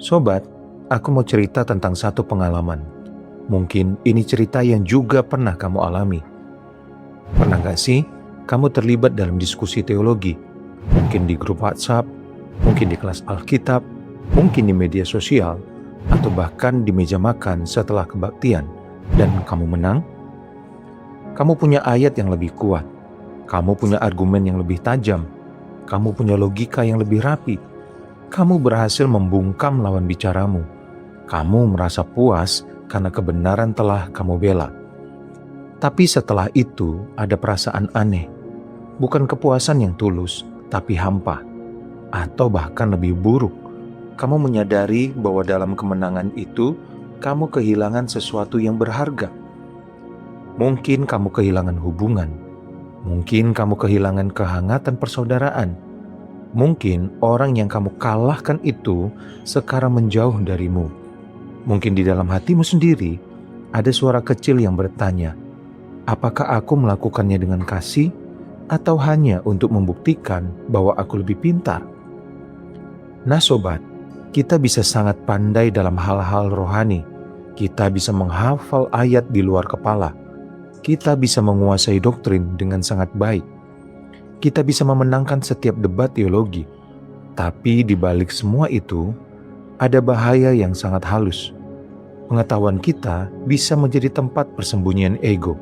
Sobat, aku mau cerita tentang satu pengalaman. Mungkin ini cerita yang juga pernah kamu alami. Pernah gak sih kamu terlibat dalam diskusi teologi? Mungkin di grup WhatsApp, mungkin di kelas Alkitab, mungkin di media sosial, atau bahkan di meja makan setelah kebaktian, dan kamu menang? Kamu punya ayat yang lebih kuat, kamu punya argumen yang lebih tajam, kamu punya logika yang lebih rapi. Kamu berhasil membungkam lawan bicaramu. Kamu merasa puas karena kebenaran telah kamu bela. Tapi setelah itu ada perasaan aneh. Bukan kepuasan yang tulus, tapi hampa. Atau bahkan lebih buruk. Kamu menyadari bahwa dalam kemenangan itu, kamu kehilangan sesuatu yang berharga. Mungkin kamu kehilangan hubungan. Mungkin kamu kehilangan kehangatan persaudaraan. Mungkin orang yang kamu kalahkan itu sekarang menjauh darimu. Mungkin di dalam hatimu sendiri ada suara kecil yang bertanya, apakah aku melakukannya dengan kasih atau hanya untuk membuktikan bahwa aku lebih pintar? Nah sobat, kita bisa sangat pandai dalam hal-hal rohani. Kita bisa menghafal ayat di luar kepala. Kita bisa menguasai doktrin dengan sangat baik. Kita bisa memenangkan setiap debat teologi, tapi di balik semua itu, ada bahaya yang sangat halus. Pengetahuan kita bisa menjadi tempat persembunyian ego.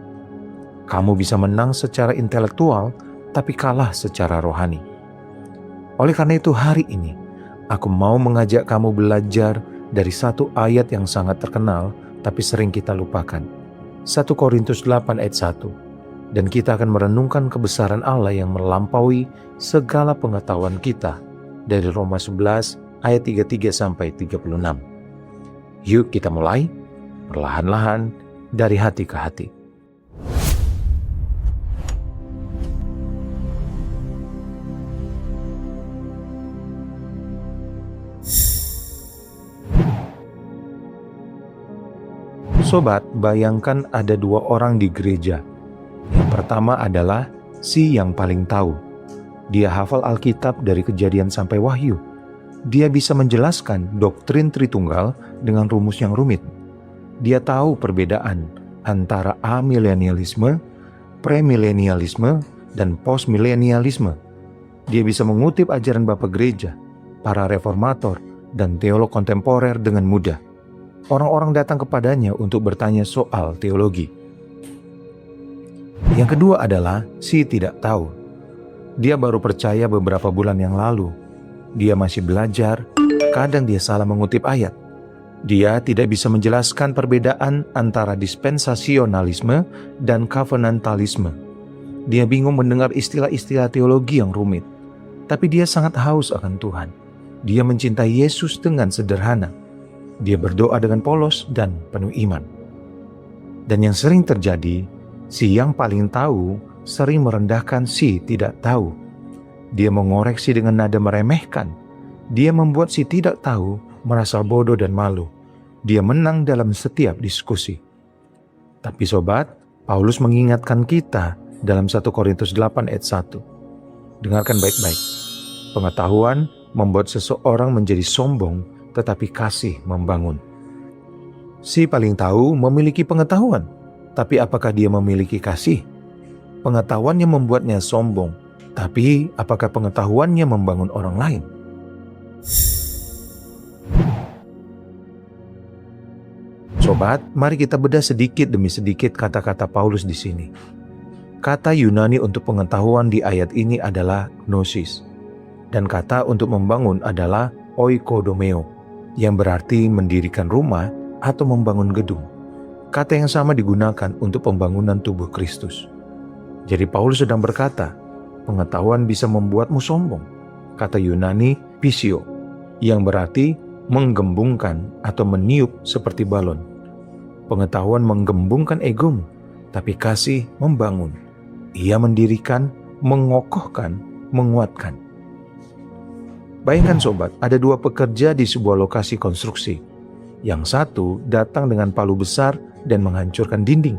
Kamu bisa menang secara intelektual, tapi kalah secara rohani. Oleh karena itu hari ini, aku mau mengajak kamu belajar dari satu ayat yang sangat terkenal, tapi sering kita lupakan. 1 Korintus 8 ayat 1. Dan kita akan merenungkan kebesaran Allah yang melampaui segala pengetahuan kita dari Roma 11 ayat 33-36. Yuk kita mulai perlahan-lahan dari hati ke hati. Sobat, bayangkan ada dua orang di gereja. Yang pertama adalah si yang paling tahu. Dia hafal Alkitab dari Kejadian sampai Wahyu. Dia bisa menjelaskan doktrin Tritunggal dengan rumus yang rumit. Dia tahu perbedaan antara amilenialisme, premilenialisme, dan postmilenialisme. Dia bisa mengutip ajaran Bapak Gereja, para reformator, dan teolog kontemporer dengan mudah. Orang-orang datang kepadanya untuk bertanya soal teologi. Yang kedua adalah si tidak tahu. Dia baru percaya beberapa bulan yang lalu. Dia masih belajar, kadang dia salah mengutip ayat. Dia tidak bisa menjelaskan perbedaan antara dispensasionalisme dan covenantalisme. Dia bingung mendengar istilah-istilah teologi yang rumit. Tapi dia sangat haus akan Tuhan. Dia mencintai Yesus dengan sederhana. Dia berdoa dengan polos dan penuh iman. Dan yang sering terjadi, si yang paling tahu sering merendahkan si tidak tahu. Dia mengoreksi dengan nada meremehkan. Dia membuat si tidak tahu merasa bodoh dan malu. Dia menang dalam setiap diskusi. Tapi sobat, Paulus mengingatkan kita dalam 1 Korintus 8 ayat 1. Dengarkan baik-baik. Pengetahuan membuat seseorang menjadi sombong, tetapi kasih membangun. Si paling tahu memiliki pengetahuan. Tapi apakah dia memiliki kasih? Pengetahuannya membuatnya sombong, tapi apakah pengetahuannya membangun orang lain? Sobat, mari kita bedah sedikit demi sedikit kata-kata Paulus di sini. Kata Yunani untuk pengetahuan di ayat ini adalah gnosis, dan kata untuk membangun adalah oikodomeo, yang berarti mendirikan rumah atau membangun gedung. Kata yang sama digunakan untuk pembangunan tubuh Kristus. Jadi Paulus sedang berkata, pengetahuan bisa membuatmu sombong. Kata Yunani, pisio, yang berarti menggembungkan atau meniup seperti balon. Pengetahuan menggembungkan egomu, tapi kasih membangun. Ia mendirikan, mengokohkan, menguatkan. Bayangkan sobat, ada dua pekerja di sebuah lokasi konstruksi. Yang satu datang dengan palu besar dan menghancurkan dinding.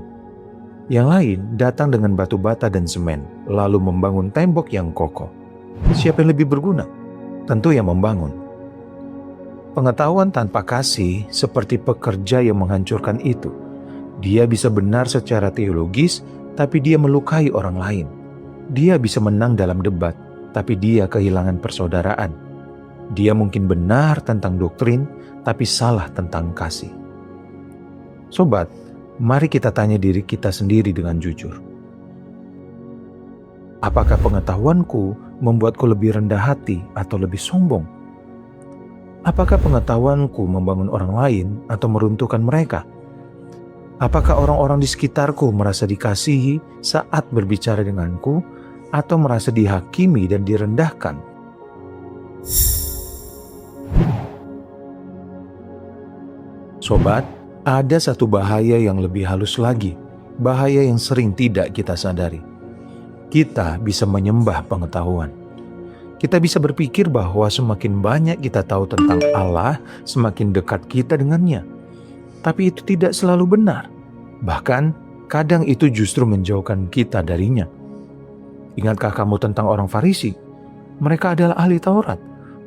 Yang lain datang dengan batu bata dan semen, lalu membangun tembok yang kokoh. Siapa yang lebih berguna? Tentu yang membangun. Pengetahuan tanpa kasih seperti pekerja yang menghancurkan itu. Dia bisa benar secara teologis, tapi dia melukai orang lain. Dia bisa menang dalam debat, tapi dia kehilangan persaudaraan. Dia mungkin benar tentang doktrin, tapi salah tentang kasih. Sobat, mari kita tanya diri kita sendiri dengan jujur. Apakah pengetahuanku membuatku lebih rendah hati atau lebih sombong? Apakah pengetahuanku membangun orang lain atau meruntuhkan mereka? Apakah orang-orang di sekitarku merasa dikasihi saat berbicara denganku atau merasa dihakimi dan direndahkan? Sobat, ada satu bahaya yang lebih halus lagi, bahaya yang sering tidak kita sadari. Kita bisa menyembah pengetahuan. Kita bisa berpikir bahwa semakin banyak kita tahu tentang Allah, semakin dekat kita dengannya. Tapi itu tidak selalu benar. Bahkan, kadang itu justru menjauhkan kita darinya. Ingatkah kamu tentang orang Farisi? Mereka adalah ahli Taurat.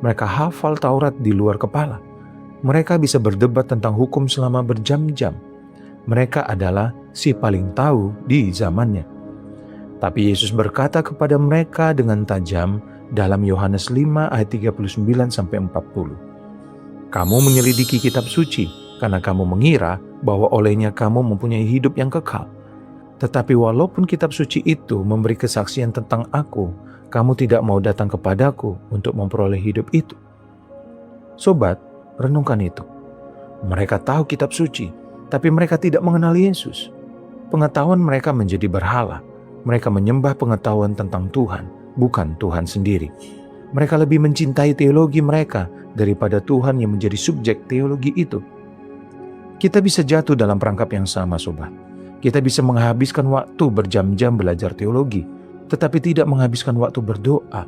Mereka hafal Taurat di luar kepala. Mereka bisa berdebat tentang hukum selama berjam-jam. Mereka adalah si paling tahu di zamannya. Tapi Yesus berkata kepada mereka dengan tajam dalam Yohanes 5 ayat 39-40. Kamu menyelidiki kitab suci karena kamu mengira bahwa olehnya kamu mempunyai hidup yang kekal. Tetapi walaupun kitab suci itu memberi kesaksian tentang aku, kamu tidak mau datang kepadaku untuk memperoleh hidup itu. Sobat, renungkan itu. Mereka tahu kitab suci, tapi mereka tidak mengenal Yesus. Pengetahuan mereka menjadi berhala. Mereka menyembah pengetahuan tentang Tuhan, bukan Tuhan sendiri. Mereka lebih mencintai teologi mereka daripada Tuhan yang menjadi subjek teologi itu. Kita bisa jatuh dalam perangkap yang sama, sobat. Kita bisa menghabiskan waktu berjam-jam belajar teologi, tetapi tidak menghabiskan waktu berdoa.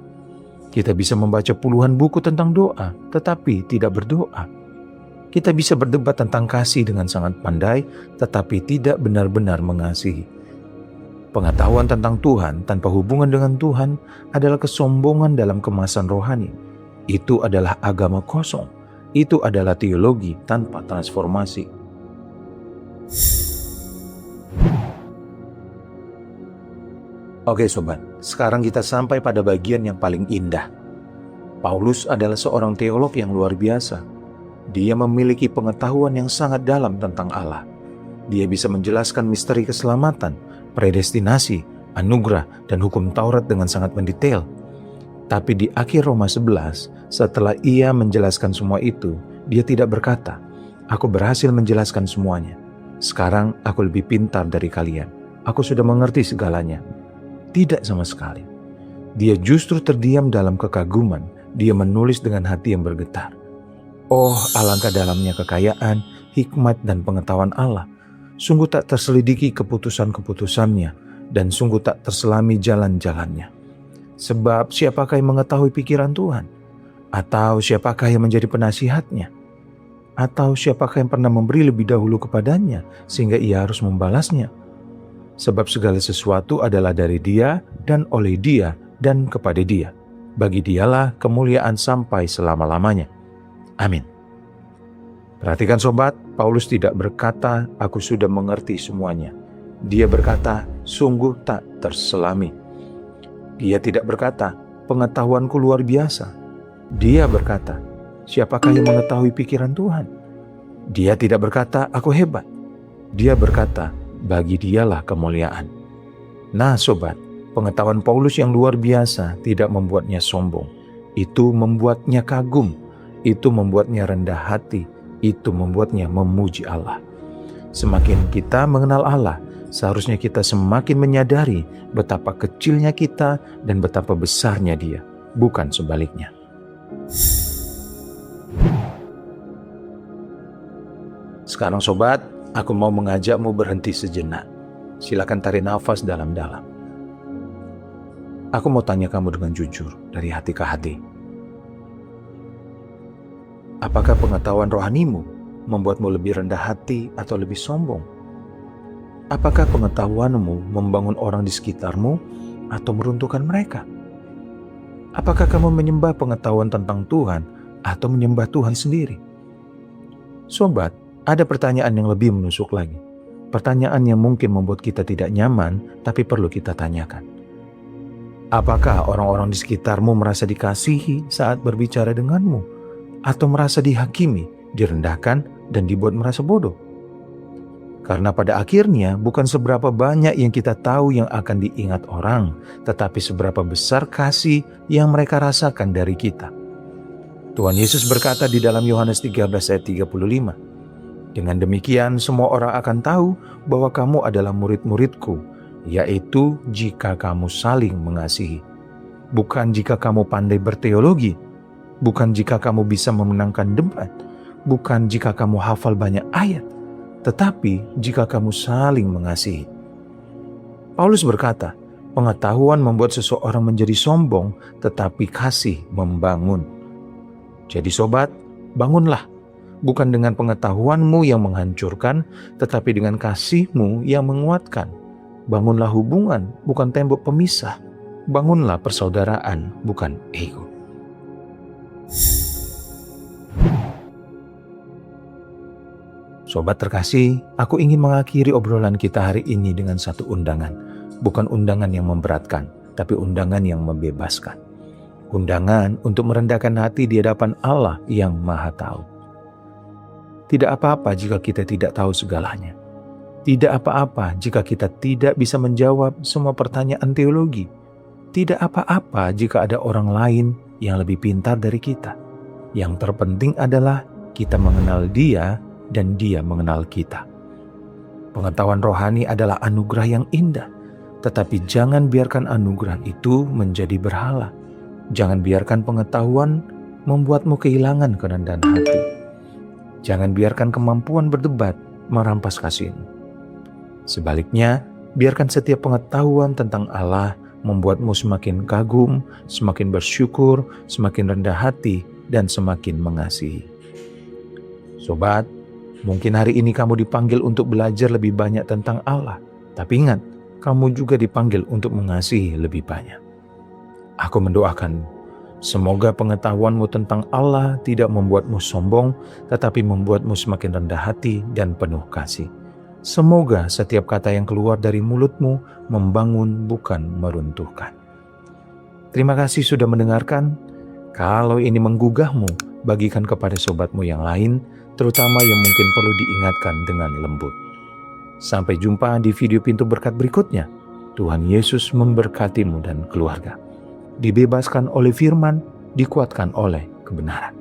Kita bisa membaca puluhan buku tentang doa, tetapi tidak berdoa. Kita bisa berdebat tentang kasih dengan sangat pandai, tetapi tidak benar-benar mengasihi. Pengetahuan tentang Tuhan tanpa hubungan dengan Tuhan adalah kesombongan dalam kemasan rohani. Itu adalah agama kosong. Itu adalah teologi tanpa transformasi. Oke sobat, sekarang kita sampai pada bagian yang paling indah. Paulus adalah seorang teolog yang luar biasa. Dia memiliki pengetahuan yang sangat dalam tentang Allah. Dia bisa menjelaskan misteri keselamatan, predestinasi, anugerah, dan hukum Taurat dengan sangat mendetail. Tapi di akhir Roma 11, setelah ia menjelaskan semua itu, dia tidak berkata, "Aku berhasil menjelaskan semuanya. Sekarang aku lebih pintar dari kalian. Aku sudah mengerti segalanya." Tidak sama sekali. Dia justru terdiam dalam kekaguman. Dia menulis dengan hati yang bergetar. Oh, alangkah dalamnya kekayaan, hikmat, dan pengetahuan Allah. Sungguh tak terselidiki keputusan-keputusannya, dan sungguh tak terselami jalan-jalannya. Sebab siapakah yang mengetahui pikiran Tuhan? Atau siapakah yang menjadi penasihatnya? Atau siapakah yang pernah memberi lebih dahulu kepadanya, sehingga ia harus membalasnya? Sebab segala sesuatu adalah dari Dia, dan oleh Dia, dan kepada Dia. Bagi Dialah kemuliaan sampai selama-lamanya. Amin. Perhatikan sobat, Paulus tidak berkata, "Aku sudah mengerti semuanya." Dia berkata, "Sungguh tak terselami." Dia tidak berkata, "Pengetahuanku luar biasa." Dia berkata, "Siapakah yang mengetahui pikiran Tuhan?" Dia tidak berkata, "Aku hebat." Dia berkata, "Bagi Dialah kemuliaan." Nah sobat, pengetahuan Paulus yang luar biasa tidak membuatnya sombong. Itu membuatnya kagum. Itu membuatnya rendah hati. Itu membuatnya memuji Allah. Semakin kita mengenal Allah, seharusnya kita semakin menyadari betapa kecilnya kita dan betapa besarnya Dia, bukan sebaliknya. Sekarang sobat, aku mau mengajakmu berhenti sejenak. Silakan tarik nafas dalam-dalam. Aku mau tanya kamu dengan jujur, dari hati ke hati. Apakah pengetahuan rohanimu membuatmu lebih rendah hati atau lebih sombong? Apakah pengetahuanmu membangun orang di sekitarmu atau meruntuhkan mereka? Apakah kamu menyembah pengetahuan tentang Tuhan atau menyembah Tuhan sendiri? Sobat, ada pertanyaan yang lebih menusuk lagi. Pertanyaan yang mungkin membuat kita tidak nyaman, tapi perlu kita tanyakan. Apakah orang-orang di sekitarmu merasa dikasihi saat berbicara denganmu? Atau merasa dihakimi, direndahkan, dan dibuat merasa bodoh? Karena pada akhirnya bukan seberapa banyak yang kita tahu yang akan diingat orang, tetapi seberapa besar kasih yang mereka rasakan dari kita. Tuhan Yesus berkata di dalam Yohanes 13 ayat 35, "Dengan demikian semua orang akan tahu bahwa kamu adalah murid-muridku, yaitu jika kamu saling mengasihi. Bukan jika kamu pandai berteologi, bukan jika kamu bisa memenangkan debat, bukan jika kamu hafal banyak ayat, tetapi jika kamu saling mengasihi." Paulus berkata, pengetahuan membuat seseorang menjadi sombong, tetapi kasih membangun. Jadi sobat, bangunlah, bukan dengan pengetahuanmu yang menghancurkan, tetapi dengan kasihmu yang menguatkan. Bangunlah hubungan, bukan tembok pemisah. Bangunlah persaudaraan, bukan ego. Sobat terkasih, aku ingin mengakhiri obrolan kita hari ini dengan satu undangan. Bukan undangan yang memberatkan, tapi undangan yang membebaskan. Undangan untuk merendahkan hati di hadapan Allah yang Maha Tahu. Tidak apa-apa jika kita tidak tahu segalanya. Tidak apa-apa jika kita tidak bisa menjawab semua pertanyaan teologi. Tidak apa-apa jika ada orang lain yang lebih pintar dari kita. Yang terpenting adalah kita mengenal Dia dan Dia mengenal kita. Pengetahuan rohani adalah anugerah yang indah, tetapi jangan biarkan anugerah itu menjadi berhala. Jangan biarkan pengetahuan membuatmu kehilangan kerendahan hati. Jangan biarkan kemampuan berdebat merampas kasihmu. Sebaliknya, biarkan setiap pengetahuan tentang Allah membuatmu semakin kagum, semakin bersyukur, semakin rendah hati, dan semakin mengasihi. Sobat, mungkin hari ini kamu dipanggil untuk belajar lebih banyak tentang Allah. Tapi ingat, kamu juga dipanggil untuk mengasihi lebih banyak. Aku mendoakan, semoga pengetahuanmu tentang Allah tidak membuatmu sombong, tetapi membuatmu semakin rendah hati dan penuh kasih. Semoga setiap kata yang keluar dari mulutmu membangun bukan meruntuhkan. Terima kasih sudah mendengarkan. Kalau ini menggugahmu, bagikan kepada sobatmu yang lain, terutama yang mungkin perlu diingatkan dengan lembut. Sampai jumpa di video Pintu Berkat berikutnya. Tuhan Yesus memberkatimu dan keluarga. Dibebaskan oleh firman, dikuatkan oleh kebenaran.